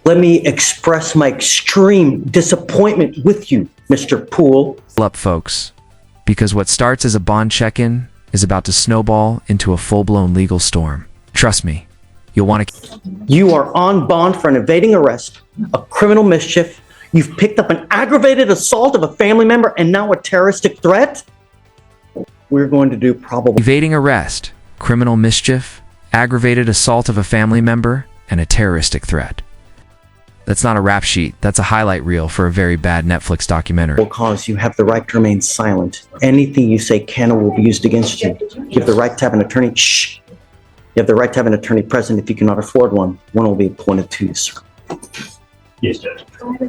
Let me express my extreme disappointment with you, Mr. Poole. Up, folks, because what starts as a bond check-in is about to snowball into a full-blown legal storm. Trust me, you'll want to... You are on bond for an evading arrest, a criminal mischief. You've picked up an aggravated assault of a family member and now a terroristic threat. We're going to do probably... Evading arrest, criminal mischief, aggravated assault of a family member, and a terroristic threat. That's not a rap sheet. That's a highlight reel for a very bad Netflix documentary. Because you have the right to remain silent. Anything you say can or will be used against you. You have the right to have an attorney. Shh. You have the right to have an attorney present if you cannot afford one. One will be appointed to you, sir. Yes, Judge.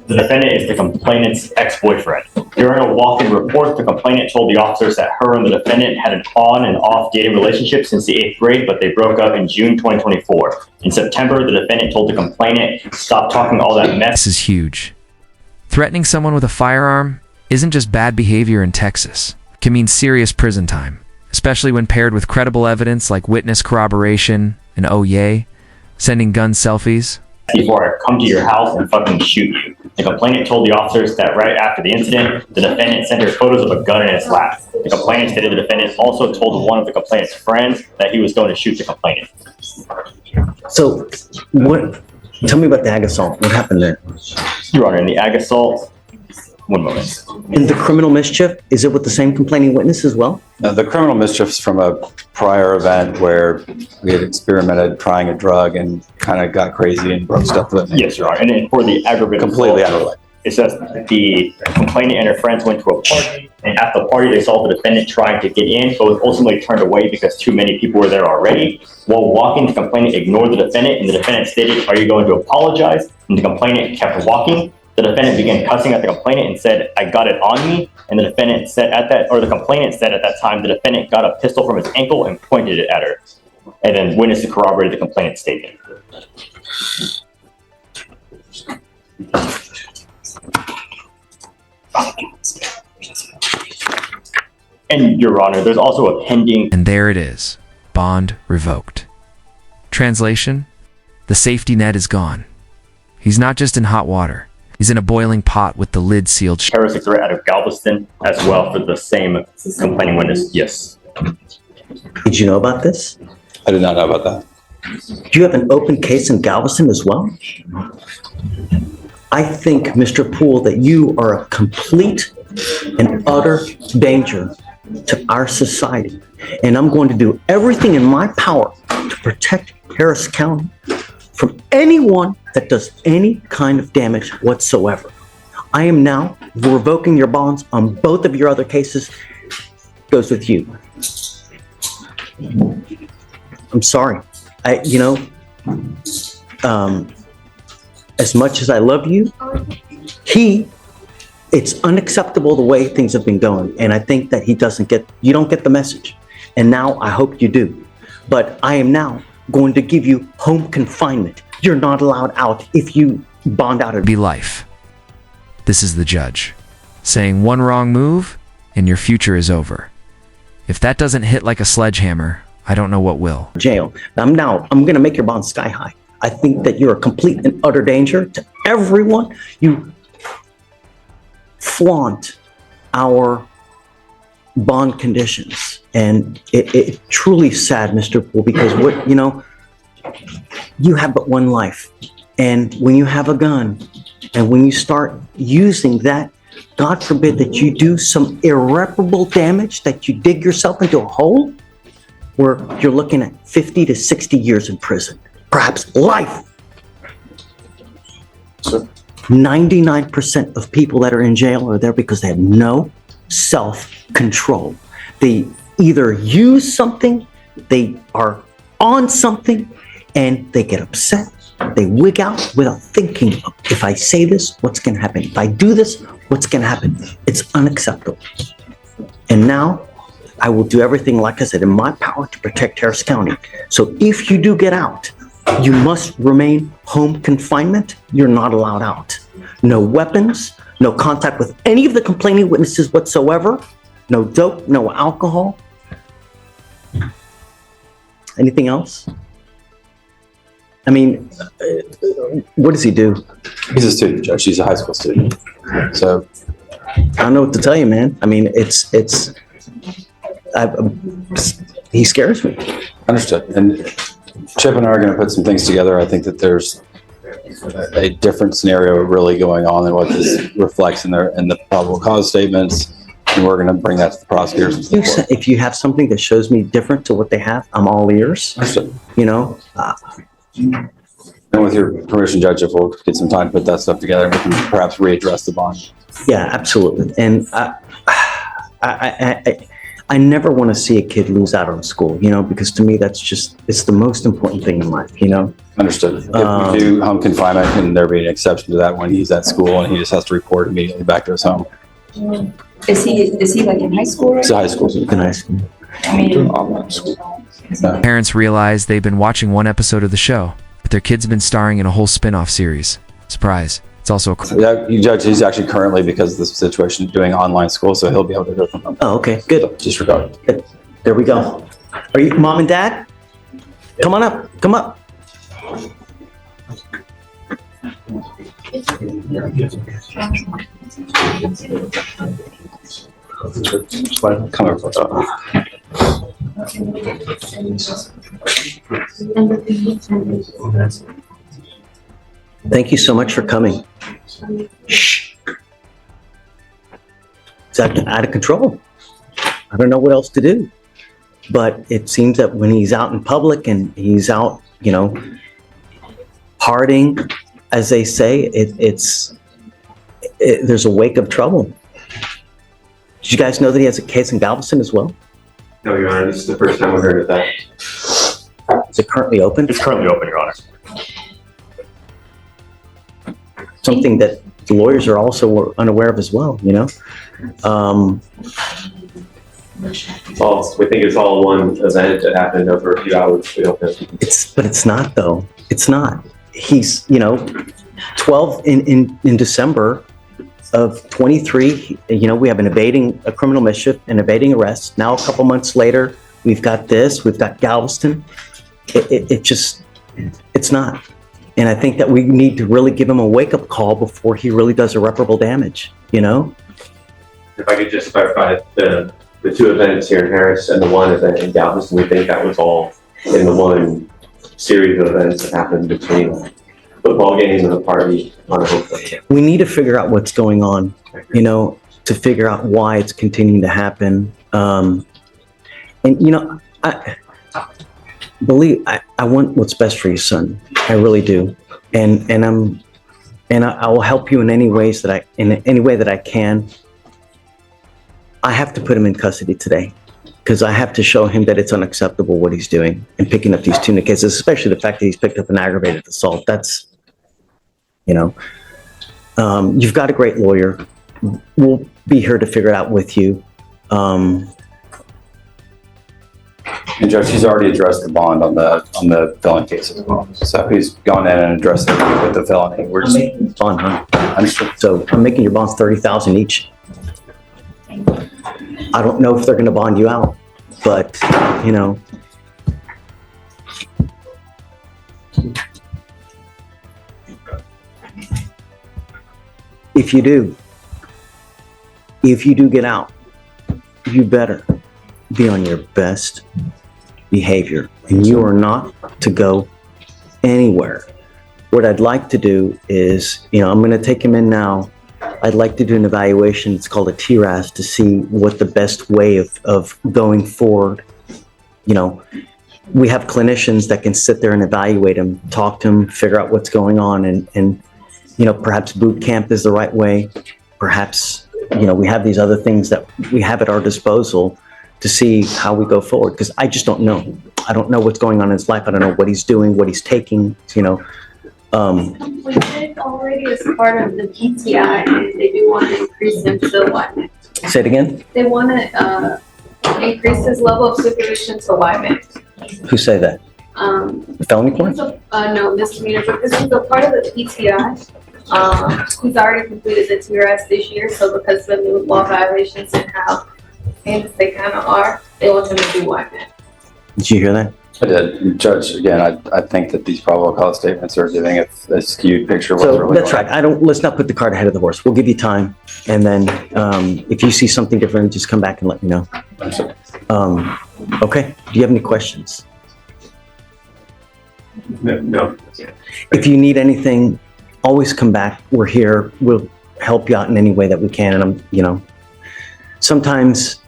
The defendant is the complainant's ex-boyfriend. During a walk-in report, the complainant told the officers that her and the defendant had an on and off dating relationship since the 8th grade, but they broke up in June 2024. In September, the defendant told the complainant, "Stop talking all that mess." This is huge. Threatening someone with a firearm isn't just bad behavior in Texas. It can mean serious prison time, especially when paired with credible evidence like witness corroboration and oh yay, sending gun selfies. "Before I come to your house and fucking shoot you." The complainant told the officers that right after the incident, the defendant sent her photos of a gun in his lap. The complainant stated the defendant also told one of the complainant's friends that he was going to shoot the complainant. So, tell me about the ag assault. What happened there? Your Honor, in the ag assault, one moment. In the criminal mischief, is it with the same complaining witness as well? The criminal mischief's from a prior event where we had experimented trying a drug and kind of got crazy and broke stuff with me. Yes, Your Honor. And then for the aggravated Completely assault, unrelated. it says the complainant and her friends went to a party, and at the party they saw the defendant trying to get in, but was ultimately turned away because too many people were there already. While walking, the complainant ignored the defendant, and the defendant stated, "Are you going to apologize?" And the complainant kept walking. The defendant began cussing at the complainant and said, "I got it on me." And the defendant said the complainant said at that time, the defendant got a pistol from his ankle and pointed it at her. And then witnesses corroborated the complainant's statement. And Your Honor, there's also a pending... And there it is, bond revoked. Translation, the safety net is gone. He's not just in hot water. He's in a boiling pot with the lid sealed shut. terroristic threat out of Galveston as well for the same complaining witness. Yes. Did you know about this? I did not know about that. Do you have an open case in Galveston as well? I think, Mr. Poole, that you are a complete and utter danger to our society. And I'm going to do everything in my power to protect Harris County from anyone that does any kind of damage whatsoever. I am now revoking your bonds on both of your other cases. Goes with you. I'm sorry. As much as I love you, it's unacceptable the way things have been going. And I think that you don't get the message. And now I hope you do. But I am now going to give you home confinement. You're not allowed out if you bond out. Be life. This is the judge, saying one wrong move and your future is over. If that doesn't hit like a sledgehammer, I don't know what will. Jail. I'm going to make your bond sky high. I think that you're a complete and utter danger to everyone. You flaunt our bond conditions. And it's truly sad, Mr. Poole, because you have but one life. And when you have a gun and when you start using that, God forbid that you do some irreparable damage, that you dig yourself into a hole where you're looking at 50 to 60 years in prison, perhaps life. 99% of people that are in jail are there because they have no self-control. They either use something, they are on something, and they get upset. They wig out without thinking, if I say this, what's going to happen? If I do this, what's going to happen? It's unacceptable. And now I will do everything, like I said, in my power to protect Harris County. So if you do get out, you must remain home confinement. You're not allowed out. No weapons, no contact with any of the complaining witnesses whatsoever, no dope, no alcohol. Anything else? I mean, what does he do? He's a student, Judge. He's a high school student. So I don't know what to tell you, man. I mean, he scares me. understood. And Chip and I are going to put some things together. I think that there's a different scenario really going on than what this reflects in the probable cause statements. And we're going to bring that to the prosecutors. And so forth. If you have something that shows me different to what they have, I'm all ears. Understood. You know, And with your permission, Judge, if we'll get some time to put that stuff together, we can perhaps readdress the bond. yeah, absolutely. And I never want to see a kid lose out on school, you know, because to me, it's the most important thing in life, you know? Understood. If we do home confinement, can there be an exception to that when he's at school and he just has to report immediately back to his home? Is he like in high school? It's a high school student. Nice. I mean, Parents realize they've been watching one episode of the show, but their kids have been starring in a whole spin-off series. Surprise. It's also a Yeah, you Judge, he's actually currently, because of this situation, doing online school, so he'll be able to go from home. Oh, okay, good. Disregard. There we go. Are you mom and dad? Come on up. Come up. Come over. Thank you so much for coming. Shh. It's out of control. I don't know what else to do. But it seems that when he's out in public and he's out, you know, partying, as they say, there's a wake of trouble. Did you guys know that he has a case in Galveston as well? No, Your Honor, this is the first time we heard of that. Is it currently open? It's currently open, Your Honor. Something that the lawyers are also unaware of as well, you know? We think it's all one event that happened over a few hours. We don't know. But it's not though. It's not. He's, you know, 12 in December of 23, you know, we have a criminal mischief, an evading arrest. Now, a couple months later, we've got Galveston. It's not. And I think that we need to really give him a wake-up call before he really does irreparable damage, you know? If I could just clarify, the two events here in Harris and the one event in Galveston, we think that was all in the one series of events that happened between football games and a party on a hotel. We need to figure out what's going on, you know, to figure out why it's continuing to happen. And, you know, I want what's best for your son. I really do. And I will help you in any way that I can. I have to put him in custody today because I have to show him that it's unacceptable what he's doing and picking up these tuna cases, especially the fact that he's picked up an aggravated assault. That's, you know, you've got a great lawyer. We'll be here to figure it out with you. And Judge, he's already addressed the bond on the felony case as well. So he's gone in and addressed it with the felony. We're just Bond, huh? understood. So I'm making your bonds $30,000 each. I don't know if they're going to bond you out, but you know. If you do get out, you better be on your best behavior, and you are not to go anywhere. What I'd like to do is, you know, I'm going to take him in now. I'd like to do an evaluation. It's called a TRAS to see what the best way of going forward. You know, we have clinicians that can sit there and evaluate him, talk to him, figure out what's going on, and you know, perhaps boot camp is the right way. Perhaps, you know, we have these other things that we have at our disposal to see how we go forward, because I just don't know. I don't know what's going on in his life. I don't know what he's doing, what he's taking, you know. We did already as part of the PTI, and they do want to increase him to what? Say it again. They want to increase his level of supervision to YMIC. Who say that? Felony points? No, misdemeanor, but this is a part of the PTI. He's already completed the TRS this year, so because of the new law violations and how heinous they kind of are, they want him to do YMIC. Did you hear that? I did. Judge, again, I think that these probable cause statements are giving a skewed picture of what's So really that's going right. Let's not put the cart ahead of the horse. We'll give you time. And then if you see something different, just come back and let me know. on. Okay. Do you have any questions? No. If you need anything, always come back. We're here. We'll help you out in any way that we can. And sometimes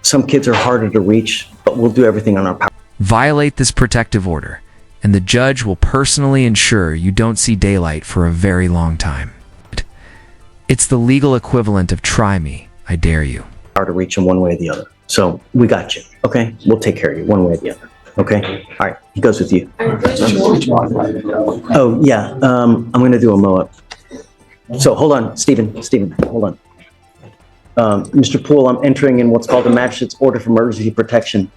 some kids are harder to reach, but we'll do everything on our power. Violate this protective order, and the judge will personally ensure you don't see daylight for a very long time. It's the legal equivalent of try me, I dare you. To reach them one way or the other. So we got you. Okay. We'll take care of you one way or the other. Okay. All right. He goes with you. Oh yeah. I'm going to do a mow-up. So hold on, Stephen, hold on. Mr. Poole, I'm entering in what's called a magistrate's order for emergency protection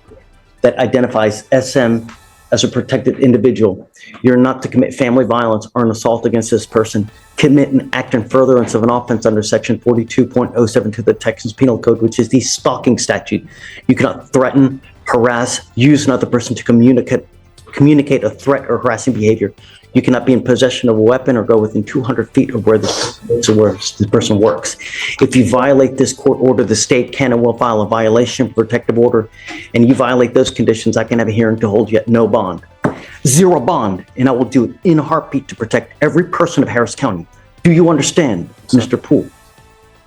that identifies SM as a protected individual. You're not to commit family violence or an assault against this person, commit an act in furtherance of an offense under section 42.072 of the Texas Penal Code, which is the stalking statute. You cannot threaten, harass, use another person to communicate a threat or harassing behavior. You cannot be in possession of a weapon or go within 200 feet of where this person works. If you violate this court order, the state can and will file a violation protective order, and you violate those conditions, I can have a hearing to hold you at no bond. Zero bond, and I will do it in a heartbeat to protect every person of Harris County. Do you understand, Mr. Poole?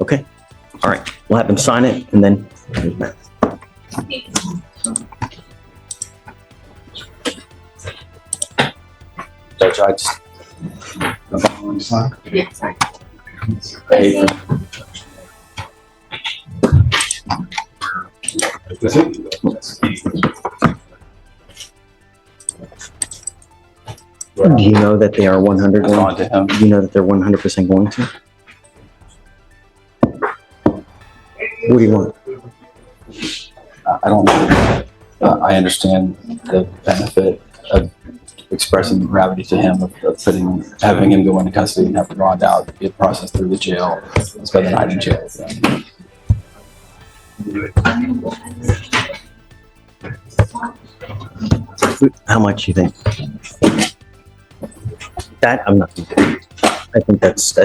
Okay? All right, we'll have him sign it, and then here's Matt. Judge, I just. Yeah, sorry. I hate Do you know that they are 100? That's on to him. Do you know that they're 100% going to? What do you want? I don't know. I understand the benefit of expressing the gravity to him of having him go into custody and have to bond out, get processed through the jail, spend the night in jail. How much you think? That I'm not gonna do. I think that's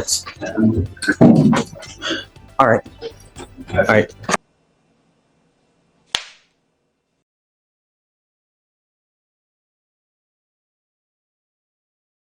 all right. All right.